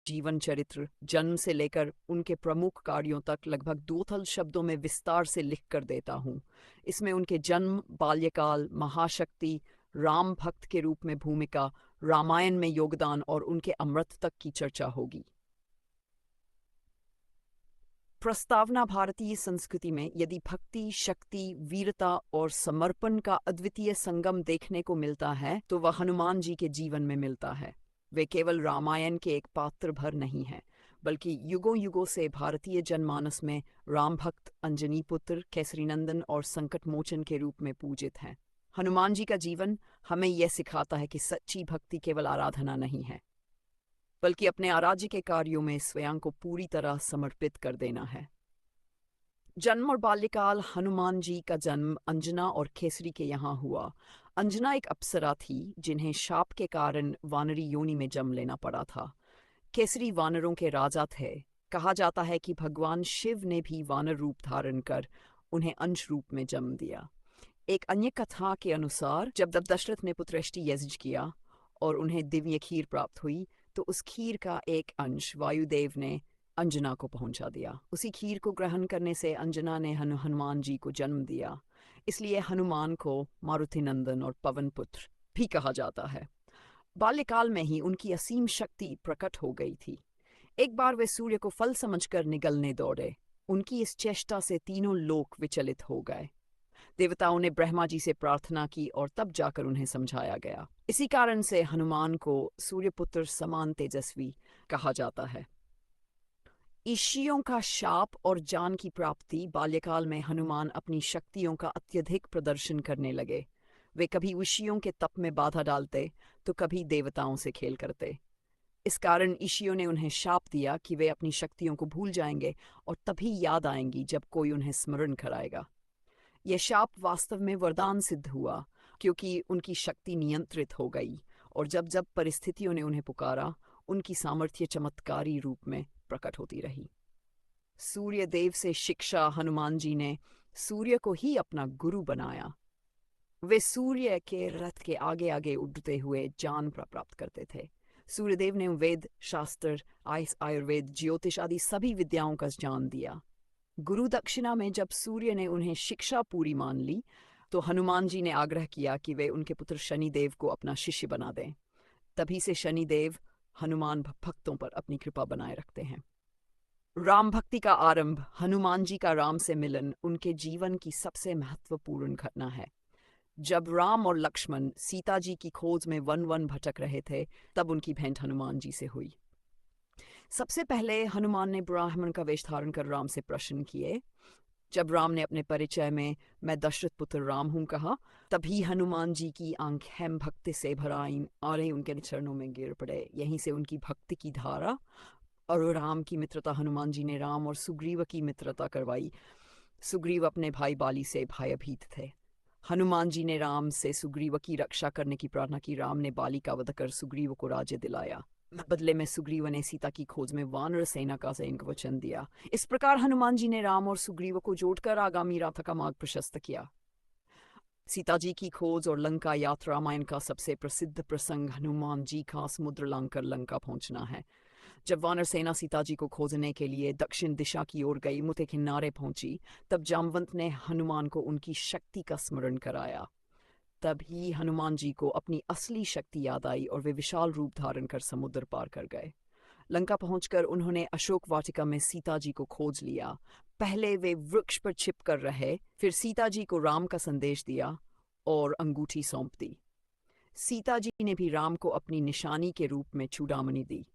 जीवन चरित्र जन्म से लेकर उनके प्रमुख कार्यों तक लगभग 2 शब्दों में विस्तार से लिख कर देता हूँ। इसमें उनके जन्म, बाल्यकाल, महाशक्ति, राम भक्त के रूप में भूमिका, रामायण में योगदान और उनके अमृत तक की चर्चा होगी। प्रस्तावना भारतीय संस्कृति में यदि भक्ति, शक्ति, वीरता और समर्पण का अद्वितीय संगम देखने को मिलता है तो वह हनुमान जी के जीवन में मिलता है। वे केवल रामायण के एक पात्र भर नहीं हैं, बल्कि युगों युगों से भारतीय जनमानस में राम भक्त, अंजनी पुत्र, केसरी नंदन और संकट मोचन के रूप में पूजित हैं। हनुमान जी का जीवन हमें यह सिखाता है कि सच्ची भक्ति केवल आराधना नहीं है, बल्कि अपने आराध्य के कार्यों में स्वयं को पूरी तरह समर्पित कर देना है। जन्म और बाल्यकाल। हनुमान जी का जन्म अंजना और केसरी के यहाँ हुआ। अंजना एक अप्सरा थी जिन्हें शाप के कारण वानरी योनि में जन्म लेना पड़ा था। केसरी वानरों के राजा थे। कहा जाता है कि भगवान शिव ने भी वानर रूप धारण कर उन्हें अंश रूप में जन्म दिया। एक अन्य कथा के अनुसार जब दशरथ ने पुत्रष्टि यज्ञ किया और उन्हें दिव्य खीर प्राप्त हुई तो उस खीर का एक अंश वायुदेव ने अंजना को पहुंचा दिया। उसी खीर को ग्रहण करने से अंजना ने हनुमान जी को जन्म दिया। इसलिए हनुमान को मारुति नंदन और पवन पुत्र भी कहा जाता है। बाल्यकाल में ही उनकी असीम शक्ति प्रकट हो गई थी। एक बार वे सूर्य को फल समझकर निगलने दौड़े। उनकी इस चेष्टा से तीनों लोक विचलित हो गए। देवताओं ने ब्रह्मा जी से प्रार्थना की और तब जाकर उन्हें समझाया गया। इसी कारण से हनुमान को सूर्यपुत्र समान तेजस्वी कहा जाता है। ईशियों का शाप और जान की प्राप्ति। बाल्यकाल में हनुमान अपनी शक्तियों का अत्यधिक प्रदर्शन करने लगे। वे कभी ईशियों के तप में बाधा डालते तो कभी देवताओं से खेल करते। इस कारण ईशियों ने उन्हें शाप दिया कि वे अपनी शक्तियों को भूल जाएंगे और तभी याद आएंगी जब कोई उन्हें स्मरण कराएगा। यह शाप वास्तव में वरदान सिद्ध हुआ, क्योंकि उनकी शक्ति नियंत्रित हो गई और जब जब परिस्थितियों ने उन्हें पुकारा उनकी सामर्थ्य चमत्कारी रूप में प्रकट होती रही। सूर्य देव से शिक्षा। हनुमान जी ने सूर्य को ही अपना गुरु बनाया। वे सूर्य के रथ के आगे आगे उड़ते हुए ज्ञान प्राप्त करते थे। सूर्यदेव ने वेद, शास्त्र, आयुर्वेद, ज्योतिष आदि सभी विद्याओं का ज्ञान दिया। गुरु दक्षिणा में जब सूर्य ने उन्हें शिक्षा पूरी मान ली तो हनुमान जी ने आग्रह किया कि वे उनके पुत्र शनिदेव को अपना शिष्य बना दें। तभी से शनिदेव हनुमान भक्तों पर अपनी कृपा बनाए रखते हैं। राम भक्ति का आरंभ। हनुमान जी का राम से मिलन उनके जीवन की सबसे महत्वपूर्ण घटना है। जब राम और लक्ष्मण सीता जी की खोज में वन वन भटक रहे थे तब उनकी भेंट हनुमान जी से हुई। सबसे पहले हनुमान ने ब्राह्मण का वेश धारण कर राम से प्रश्न किए। जब राम ने अपने परिचय में मैं दशरथ पुत्र राम हूं कहा, तभी हनुमान जी की आंखें भक्ति से भर आईं और उनके चरणों में गिर पड़े। यहीं से उनकी भक्ति की धारा और राम की मित्रता। हनुमान जी ने राम और सुग्रीव की मित्रता करवाई। सुग्रीव अपने भाई बाली से भयभीत थे। हनुमान जी ने राम से सुग्रीव की रक्षा करने की प्रार्थना की। राम ने बाली का वध कर सुग्रीव को राज्य दिलाया। बदले में सुग्रीव ने सीता की खोज में वानर सेना का सैनिक वचन दिया। इस प्रकार हनुमान जी ने राम और सुग्रीव को जोड़कर आगामी रास्ता का मार्ग प्रशस्त किया। सीता जी की खोज और लंका यात्रा। रामायण का सबसे प्रसिद्ध प्रसंग हनुमान जी का समुद्र लांघकर लंका पहुंचना है। जब वानर सेना सीता जी को खोजने के लिए दक्षिण दिशा की ओर गई, मुते किनारे पहुंची, तब जामवंत ने हनुमान को उनकी शक्ति का स्मरण कराया। तभी हनुमान जी को अपनी असली शक्ति याद आई और वे विशाल रूप धारण कर समुद्र पार कर गए। लंका पहुंचकर उन्होंने अशोक वाटिका में सीता जी को खोज लिया। पहले वे वृक्ष पर छिप कर रहे, फिर सीता जी को राम का संदेश दिया और अंगूठी सौंप दी। सीता जी ने भी राम को अपनी निशानी के रूप में चूड़ामणि दी।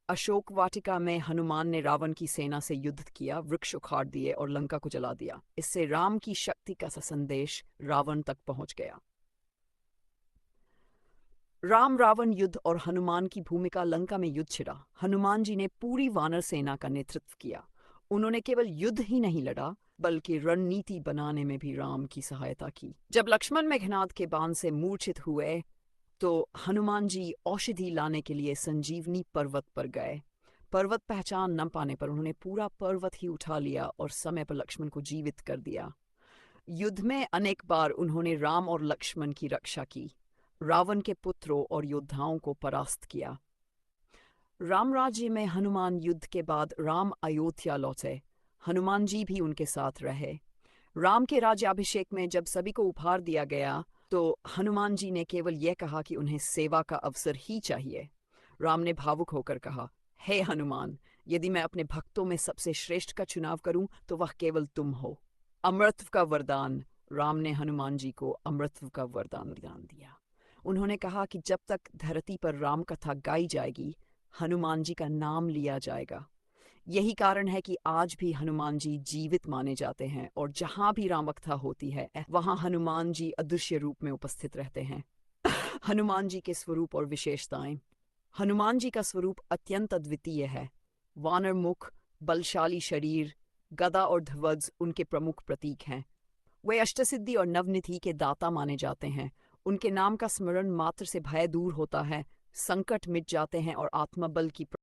अशोक वाटिका में हनुमान ने रावण की सेना से युद्ध किया, वृक्ष उखाड़ दिए और लंका को जला दिया। इससे राम की शक्ति का संदेश रावण तक पहुंच गया। राम रावण युद्ध और हनुमान की भूमिका। लंका में युद्ध छिड़ा। हनुमान जी ने पूरी वानर सेना का नेतृत्व किया। उन्होंने केवल युद्ध ही नहीं लड़ा बल्कि रणनीति बनाने में भी राम की सहायता की। जब लक्ष्मण मेघनाद के बाण से मूर्छित हुए तो हनुमान जी औषधि लाने के लिए संजीवनी पर्वत पर गए। पर्वत पहचान न पाने पर उन्होंने पूरा पर्वत ही उठा लिया और समय पर लक्ष्मण को जीवित कर दिया। युद्ध में अनेक बार उन्होंने राम और लक्ष्मण की रक्षा की, रावण के पुत्रों और योद्धाओं को परास्त किया। राम राज्य में हनुमान युद्ध के बाद राम अयोध्या लौटे। हनुमान जी भी उनके साथ रहे। राम के राज्याभिषेक में जब सभी को उपहार दिया गया तो हनुमान जी ने केवल यह कहा कि उन्हें सेवा का अवसर ही चाहिए। राम ने भावुक होकर कहा, हे हनुमान, यदि मैं अपने भक्तों में सबसे श्रेष्ठ का चुनाव करूं तो वह केवल तुम हो। अमृतत्व का वरदान। राम ने हनुमान जी को अमृतत्व का वरदान दिया। उन्होंने कहा कि जब तक धरती पर राम कथा गाई जाएगी, हनुमान जी का नाम लिया जाएगा। यही कारण है कि आज भी हनुमान जी जीवित माने जाते हैं और जहां भी राम कथा होती है वहां हनुमान जी अदृश्य रूप में उपस्थित रहते हैं। हनुमान जी के स्वरूप और विशेषताएं। हनुमान जी का स्वरूप अत्यंत अद्वितीय है। वानर मुख, बलशाली शरीर, गदा और ध्वज उनके प्रमुख प्रतीक हैं। वे अष्टसिद्धि और नवनिधि के दाता माने जाते हैं। उनके नाम का स्मरण मात्र से भय दूर होता है, संकट मिट जाते हैं और आत्मबल की